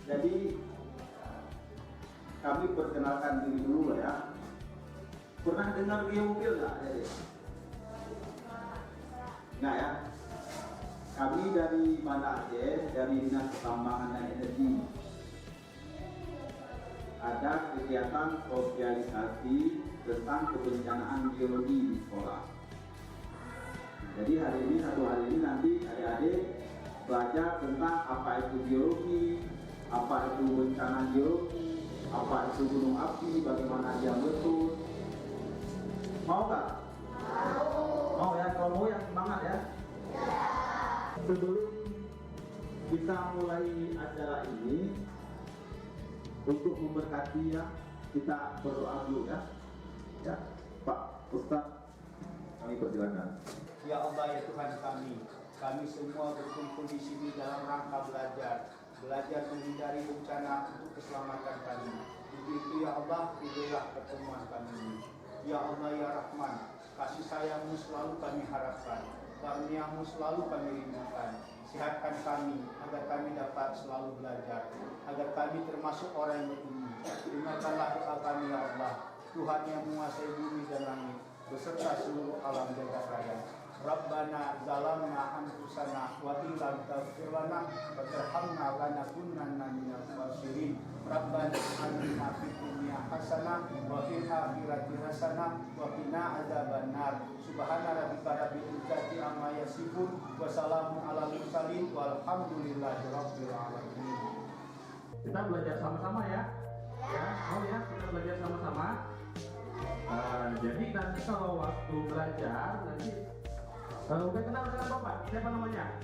Jadi kami perkenalkan diri dulu ya. Pernah dengar geomobil nggak? Nggak ya? Kami dari Banda Aceh, dari Dinas Pertambangan dan Energi. Ada kegiatan sosialisasi tentang kebencanaan geologi di sekolah. Jadi satu hari ini nanti adik-adik belajar tentang apa itu geologi, apa itu bencana geologi, apa itu gunung api, bagaimana dia meletus. Mau nggak? Mau ya, kalau mau yang semangat ya. Sebelum kita mulai acara ini, untuk memberkati ya, kita berdoa dulu ya. Ya, Pak Ustadz, kami persilakan. Ya Allah ya Tuhan kami semua berkumpul di sini dalam rangka belajar menghindari bencana untuk keselamatan kami. Begitu ya Allah, pilihlah pertemuan kami ini. Ya Allah ya Rahman, kasih sayangmu selalu kami harapkan, karunia-Mu selalu kami rindukan. Sehatkan kami agar kami dapat selalu belajar, agar kami termasuk orang yang berilmu. Dengarkanlah doa kami ya Allah, Tuhan yang menguasai bumi dan langit beserta seluruh alam jagat raya. Rabbana zalamna anfusana wa in lam taghfir lana wa tarhamna lanakunanna minal khasirin. Rabbana atina fid dunya hasanah wa fil akhirati hasanah wa qina adzabannar. Subhana rabbika rabbil izzati amma yasifun wa salamun alal mursalin walhamdulillahi rabbil alamin. Kita belajar sama-sama ya. Ya, mau ya, kita belajar sama-sama. Jadi nanti kalau waktu belajar nanti udah kenal dengan Bapak, siapa namanya?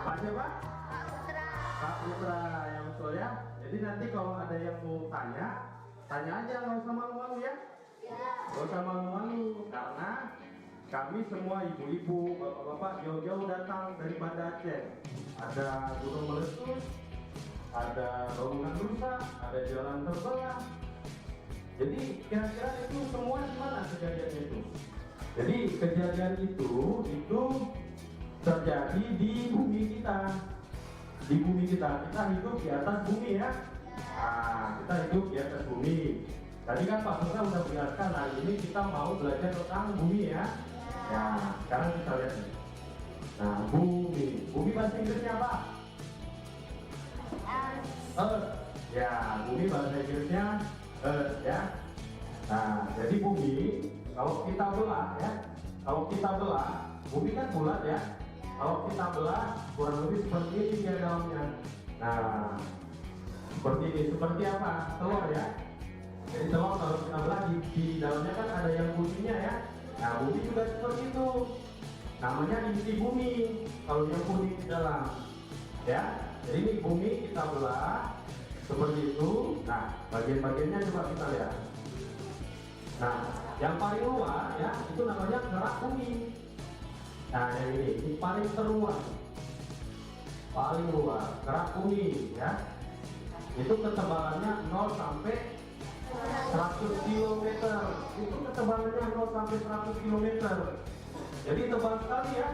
Pak siapa? Pak Putra, yang betul ya. Jadi nanti kalau ada yang mau tanya aja, nggak usah malu-malu ya. Nggak usah malu-malu, karena kami semua ibu-ibu, bapak-bapak jauh-jauh datang dari Banda Aceh. Ada gunung meletus, ada bangunan rusak, ada jalan terbelah. Jadi kira-kira itu semua di mana kejadiannya itu? Jadi kejadian itu terjadi di bumi kita. Di bumi kita hidup di atas bumi ya. Nah, kita hidup di atas bumi. Tadi kan Pak Putra udah menjelaskan, nah ini kita mau belajar tentang bumi ya. Ya, sekarang kita lihat nih. Nah, bumi bahasa Inggrisnya apa? Earth. Ya, bumi bahasa Inggrisnya Earth ya. Nah, jadi bumi kalau kita belah ya, bumi kan bulat ya. Kalau kita belah kurang lebih seperti ini dia dalamnya. Nah, seperti ini, seperti apa? Telur ya. Jadi telur kalau kita belah di dalamnya kan ada yang putihnya ya. Nah, bumi juga seperti itu. Namanya inti bumi. Kalau yang putih di dalam, ya. Jadi ini bumi kita belah seperti itu. Nah, bagian-bagiannya coba kita lihat. Nah, yang paling luar ya itu namanya kerak bumi. Nah, yang ini paling terluar, paling luar kerak bumi ya. Itu ketebalannya 0 sampai 100 km. Itu ketebalannya 0 sampai 100 km. Jadi tebal sekali ya.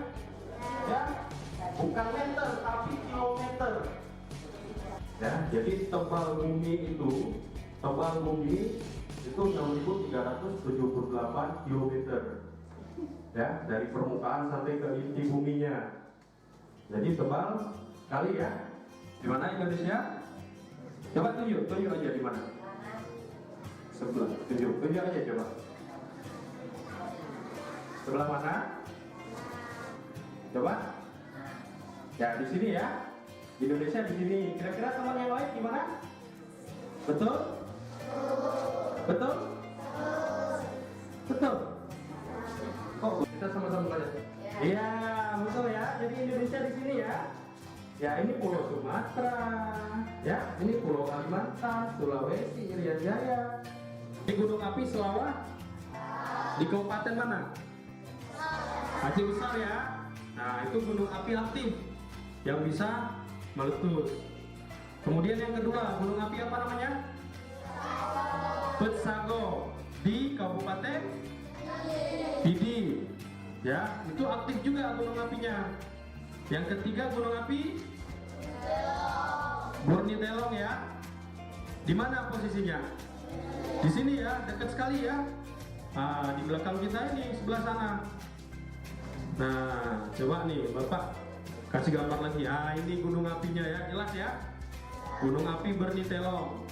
Ya, bukan meter tapi kilometer. Ya, jadi tebal bumi itu 6.378 km. Ya, dari permukaan sampai ke inti buminya. Jadi tebal kali ya. Di mana Indonesia? Coba tunjuk aja di mana. Sebelah, tunjuk aja coba. Sebelah mana? Coba. Ya, di sini ya. Indonesia di sini. Kira-kira teman yang lain gimana? Betul? Betul? Betul? Kok kita sama-sama belajar? Iya, betul ya. Jadi Indonesia di sini ya. Ya, ini Pulau Sumatera. Ya, ini Pulau Kalimantan, Sulawesi, Irian Jaya. Di Gunung Api Selawah. Di kabupaten mana? Aceh Besar ya. Nah, itu gunung api aktif yang bisa meletus. Kemudian yang kedua, gunung api apa namanya? Petsago di Kabupaten Pidi. Ya, itu aktif juga gunung apinya. Yang ketiga gunung api Borni Telong ya. Di mana posisinya? Di sini ya, dekat sekali ya. Nah, di belakang kita ini sebelah sana. Nah, coba nih Bapak kasih gambar lagi. Ah, ini gunung apinya ya, jelas ya. Gunung api Borni Telong.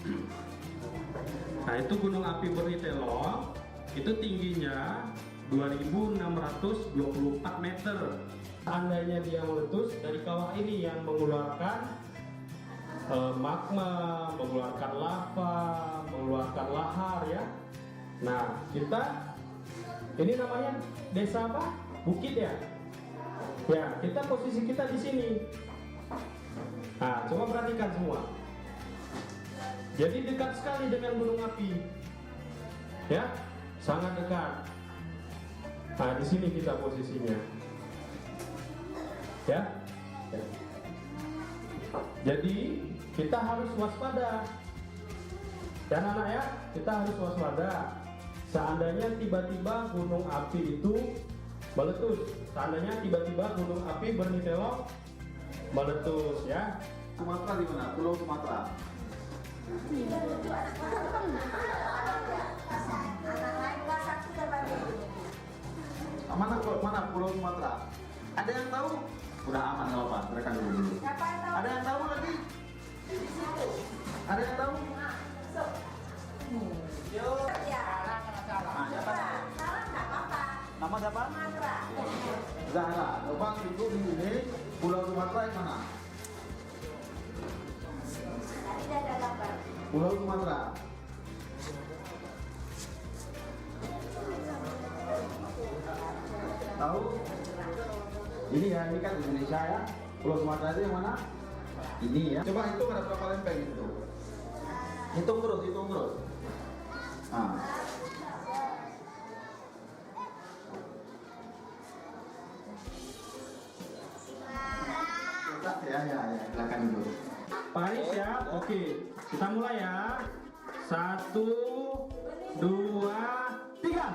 Nah, itu gunung api Borni Telong. Itu tingginya 2624 meter. Seandainya dia meletus, dari kawah ini yang mengeluarkan magma, mengeluarkan lava, mengeluarkan lahar ya. Nah, kita ini namanya desa apa? Bukit ya. Ya, kita posisi kita di sini. Nah, coba perhatikan semua. Jadi dekat sekali dengan gunung api. Ya, sangat dekat. Nah, di sini kita posisinya. Ya. Jadi kita harus waspada, dan anak ya, kita harus waspada. Seandainya tiba-tiba gunung api itu meletus, seandainya tiba-tiba gunung api Borni Telong meletus ya. Sumatera di mana? Pulau Sumatera. Mana Pulau Sumatera? Ada yang tahu? Udah aman nggak apa? Mereka dulu. Ada yang tahu lagi? Ada yang tahu? Nama siapa? Zahra. Coba itu di sini Pulau Sumatera yang mana? Pulau Sumatera. Tahu? Ini ya, ini kan Indonesia ya. Pulau Sumatera itu yang mana? Ini ya. Coba hitung ada berapa lempeng itu. Hitung terus, hitung terus. Nah. Ya, silakan dulu. Paris ya, oke. Kita mulai ya. 1, 2, 3.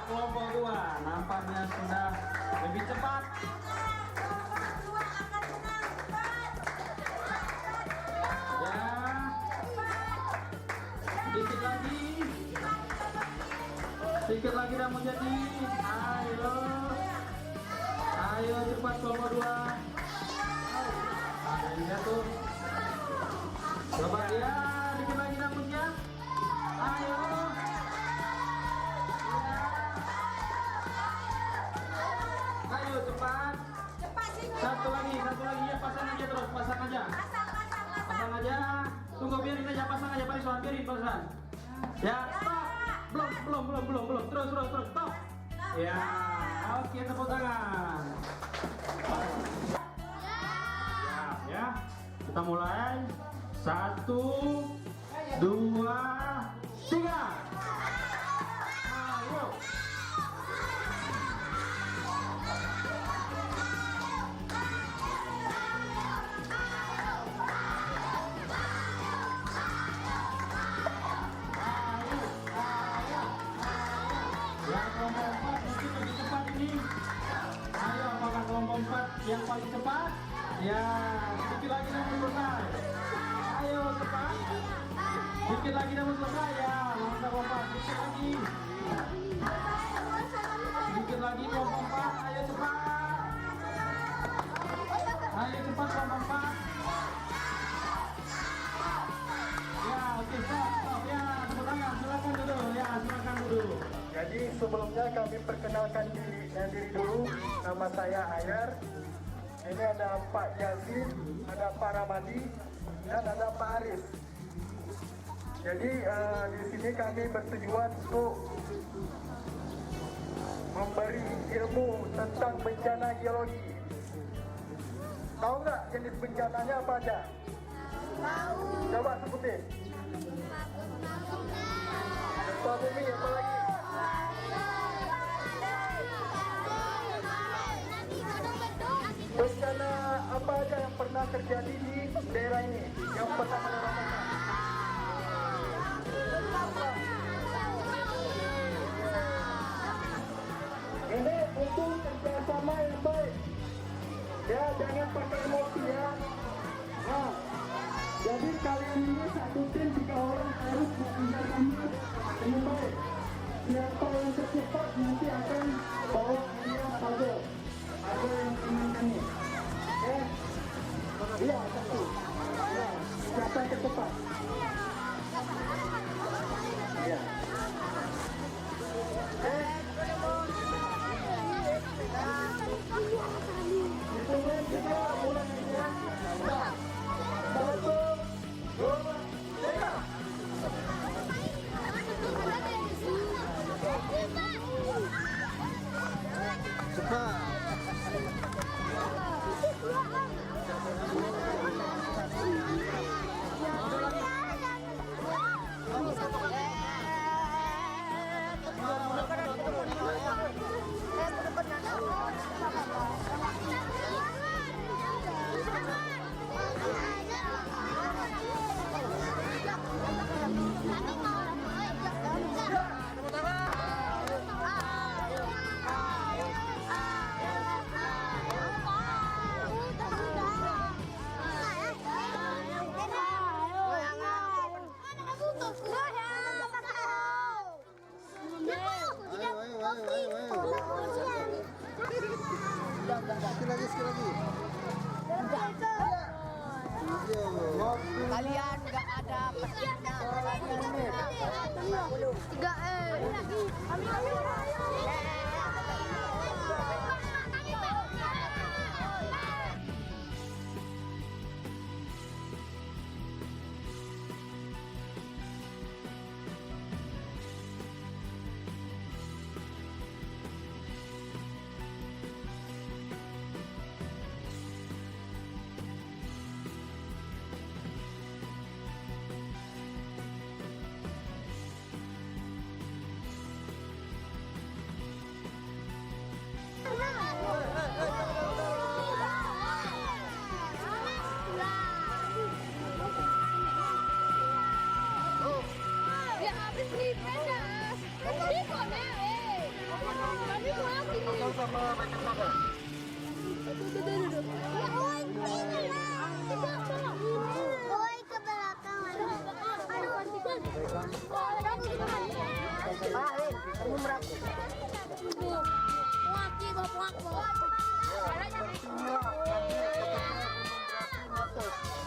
Kelompok 2 nampaknya sudah lebih cepat. Ya, sedikit lagi dah mau jadi. Ayo cepat kelompok 2. Ini tuh. Coba ya, sedikit lagi dah mau ya. Ayo. Ayo cepat. Satu lagi ya, pasang aja terus, pasang aja. Pasang aja. Tunggu biarin aja, pasang aja Parisan, biarin Parisan. Ya, stop. Belum. Terus, stop. Ya, oke, tepuk tangan. Ya. Kita mulai. 1, 2, 3. Ayo. Kelompok 4 yang paling cepat. Ya, sedikit lagi dan selesai. Ayo cepat. Sedikit lagi dan selesai ya. Mantap kelompok 4. Sedikit lagi kelompok 4. Ayo cepat. Ayo cepat kelompok 4. Ya, oke, stop. Ya, tepuk tangan. Silakan duduk. Ya, silakan duduk. Jadi sebelumnya kami perkenalkan diri dulu. Nama saya Ayar. Ini ada Pak Yazid, ada Pak Ramadi, dan ada Pak Arif. Jadi di sini kami bertujuan untuk memberi ilmu tentang bencana geologi. Tahu nggak jenis bencananya apa aja? Tahu. Coba sebutin. Gempa bumi, apa lagi? pernah terjadi di daerah ini yang pernah menerapkan. Ini untuk kerjasama yang baik. Ya, jangan pakai emosi ya. Nah, jadi kalian ini satu tim 3 orang harus bekerjasama dengan baik. Siapa yang tercepat nanti akan bawa hadiah puzzle. Ada yang inginkan nih. Oke? Iya, satu. Ya, siapa yang tercepat? Iya. Hitungan kita mulai ya. 1, 2, 3. Sekali lagi. Kalian nggak ada pesannya. 3.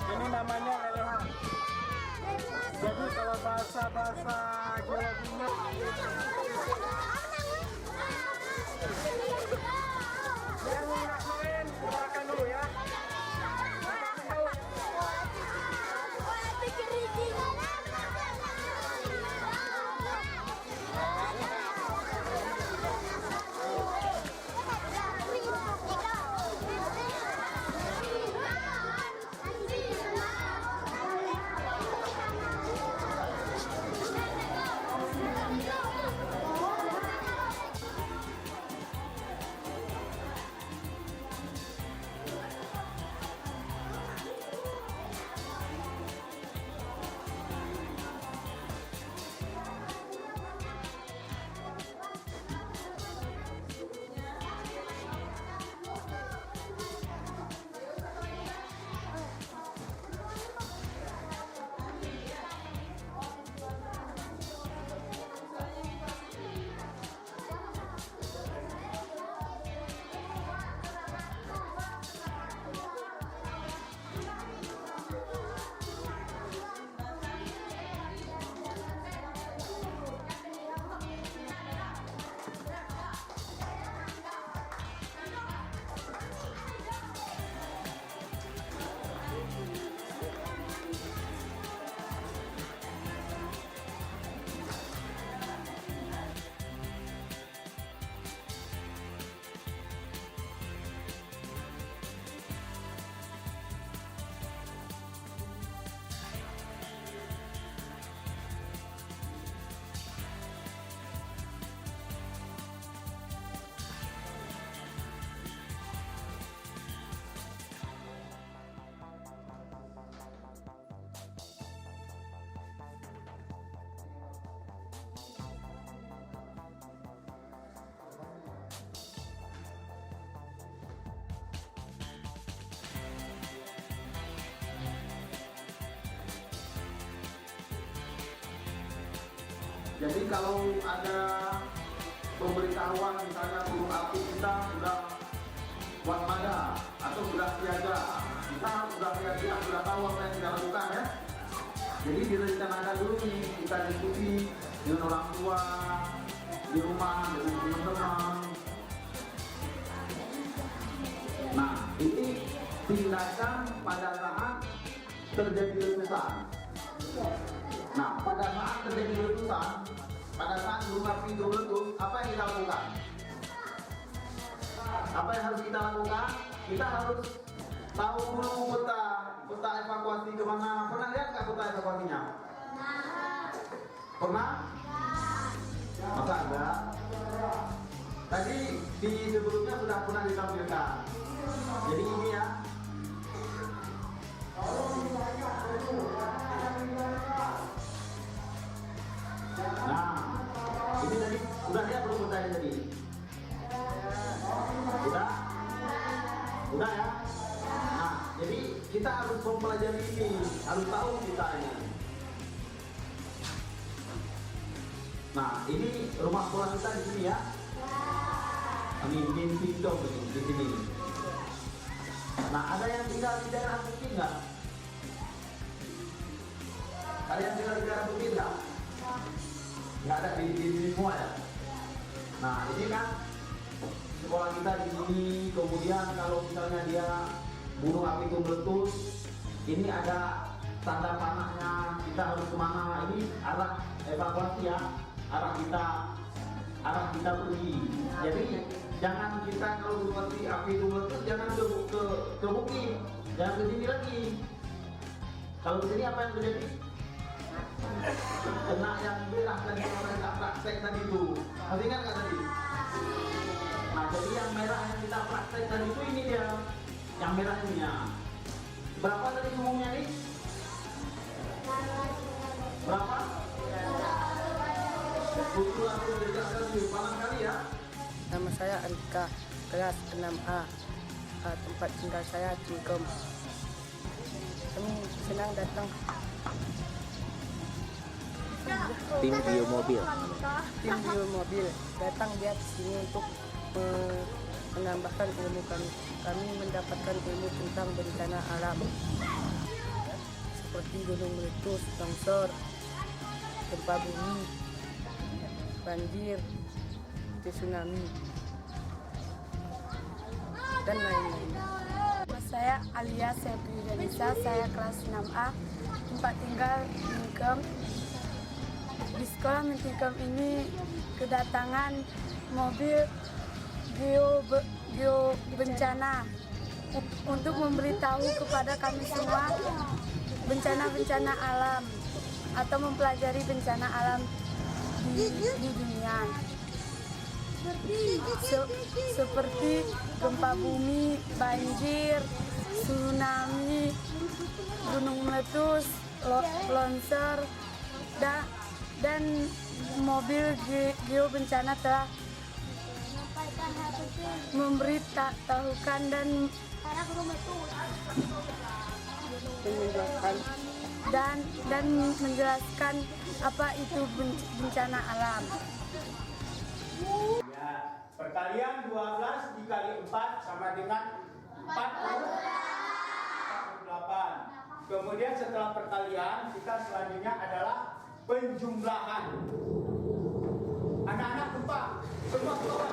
Ini namanya lelehan. Jadi kalau bahasa Jawa Timur yang nggak main, keluarkan dulu ya. Jadi kalau ada pemberitahuan misalnya gunung api kita sudah waspada atau sudah siaga, kita sudah siaga, sudah tahu apa yang kita lakukan ya. Jadi direncanakan dulu nih, kita diskusi dengan orang tua di rumah, dengan teman-teman. Nah, ini tindakan pada saat terjadi letusan. Nah, pada saat terjadi letusan, pada saat gunung api itu meletus, apa yang kita lakukan? Apa yang harus kita lakukan? Kita harus tahu dulu peta evakuasi kemana. Pernah lihat nggak peta evakuasinya? Pernah? Masa enggak? Tadi di sebelumnya sudah pernah ditampilkan. Jadi ini ya. Nah, ini tadi udah lihat belum petanya tadi? Udah ya. Nah, jadi kita harus mempelajari ini, harus tahu kita ini. Nah, ini rumah sekolah kita di sini ya. Ini pintu di sini. Nah, ada yang tinggal di daerah Bukit nggak? Ada yang tinggal di daerah Bukit nggak? Nggak ada di sini semua ya. Nah, ini kan sekolah kita di sini. Kemudian kalau misalnya dia gunung api itu meletus, ini ada tanda panahnya. Kita harus kemana? Ini arah evakuasi ya. Arah kita pergi. Jadi jangan kita kalau gunung api itu meletus jangan ke bukit, jangan ke sini lagi. Kalau ke sini apa yang terjadi? Kena yang merah dan yang kita praktek tadi itu. Masih ingat nggak tadi? Nah, jadi yang merah yang kita praktek tadi itu ini dia, yang merah ini ya. Berapa tadi umumnya nih? Berapa? 10 langsung dijelaskan di malam kali ya. Nama saya Andika, kelas 6A. Tempat tinggal saya Cingkem. Kami senang datang. Tim Bio Mobil. Tim Bio Mobil datang dia ke sini untuk menambahkan ilmu kami. Kami mendapatkan ilmu tentang bencana alam seperti gunung meletus, longsor, gempa bumi, banjir, tsunami, dan lain-lain. Saya Alia Sepri Denisa, saya kelas 6A, tempat tinggal Cingkem. Di sekolah Cingkem ini kedatangan mobil geo bencana untuk memberitahu kepada kami semua bencana-bencana alam atau mempelajari bencana alam di dunia. Seperti gempa bumi, banjir, tsunami, gunung meletus, longsor, dan mobil geo bencana telah memberitahukan dan menjelaskan apa itu bencana alam. Ya, perkalian 12 dikali 4 sama dengan 48. Kemudian setelah perkalian, kita selanjutnya adalah penjumlahan. Anak-anak lupa, semua keluar.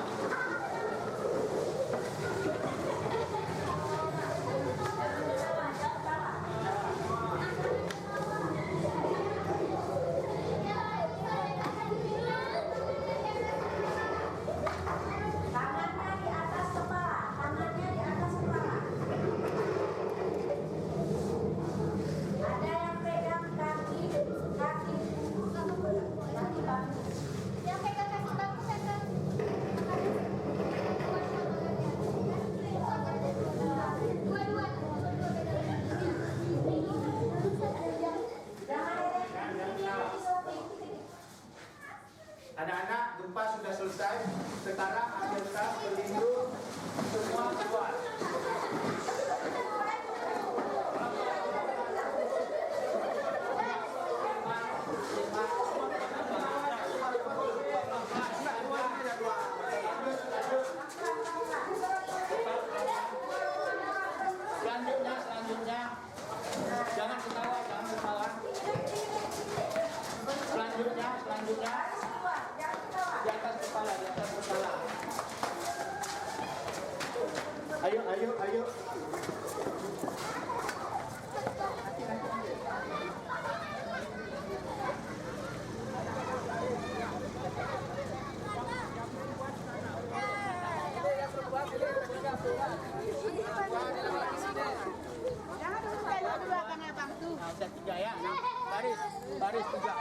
ada 3 ya. Nah, baris 3.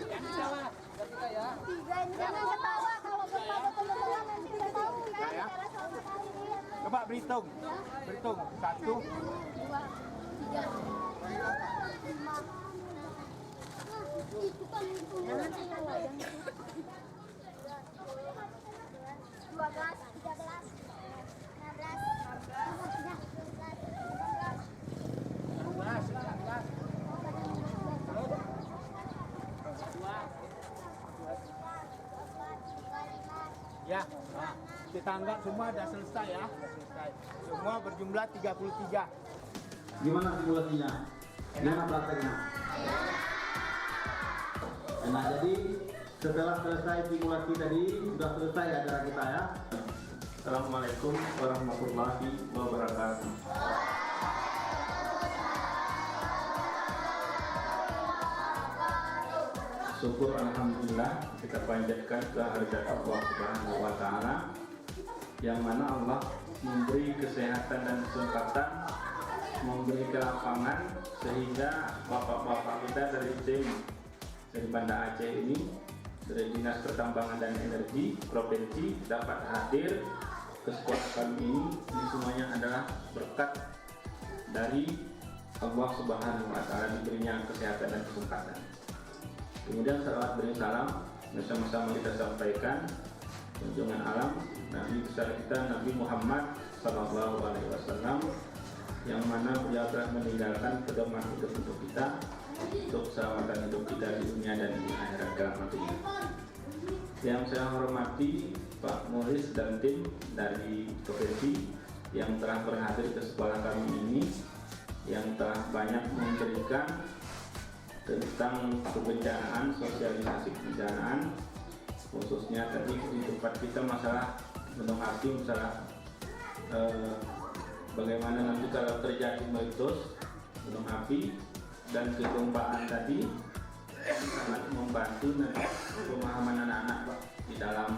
Yang salah. 3 ya. 3 ini jangan ketawa kalau kepada teman-teman nanti nggak tahu kan Ya. cara sama kali ini. Coba berhitung. Berhitung. 1, 2, 3, 4, 5. Itu kan jangan ketawa yang 12, 13, 16, 12, 14. Ya, nah, kita anggap semua sudah selesai ya. Sudah selesai. Semua berjumlah 33. Gimana simulasinya? Gimana prakteknya? Nah, jadi setelah selesai simulasi tadi, sudah selesai acara kita ya. Assalamualaikum warahmatullahi wabarakatuh. Syukur alhamdulillah kita panjatkan kehadirat Allah Subhanahu wa taala yang mana Allah memberi kesehatan dan kesempatan, memberi kelapangan sehingga bapak-bapak kita dari tim dari Banda Aceh ini, dari Dinas Pertambangan dan Energi Provinsi dapat hadir ke sekolah kami ini. Ini semuanya adalah berkat dari Allah Subhanahu wa taala diberinya kesehatan dan kesempatan. Kemudian salawat beri salam bersama-sama kita sampaikan junjungan alam Nabi besar kita Nabi Muhammad Sallallahu Alaihi Wasallam yang mana beliau telah meninggalkan pedoman hidup untuk kita, untuk keselamatan hidup kita di dunia dan di akhirat kelak nantinya. Yang saya hormati Pak Mulis dan tim dari provinsi yang telah berhadir ke sekolah kami ini, yang telah banyak memberikan tentang kebencanaan, sosialisasi kebencanaan, khususnya tadi di tempat kita masalah gunung api, masalah bagaimana nanti kalau terjadi meletus gunung api dan kegempaan tadi sangat membantu nanti pemahaman anak-anak Pak di dalam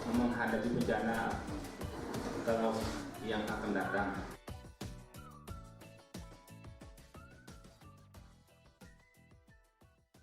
menghadapi bencana kalau yang akan datang.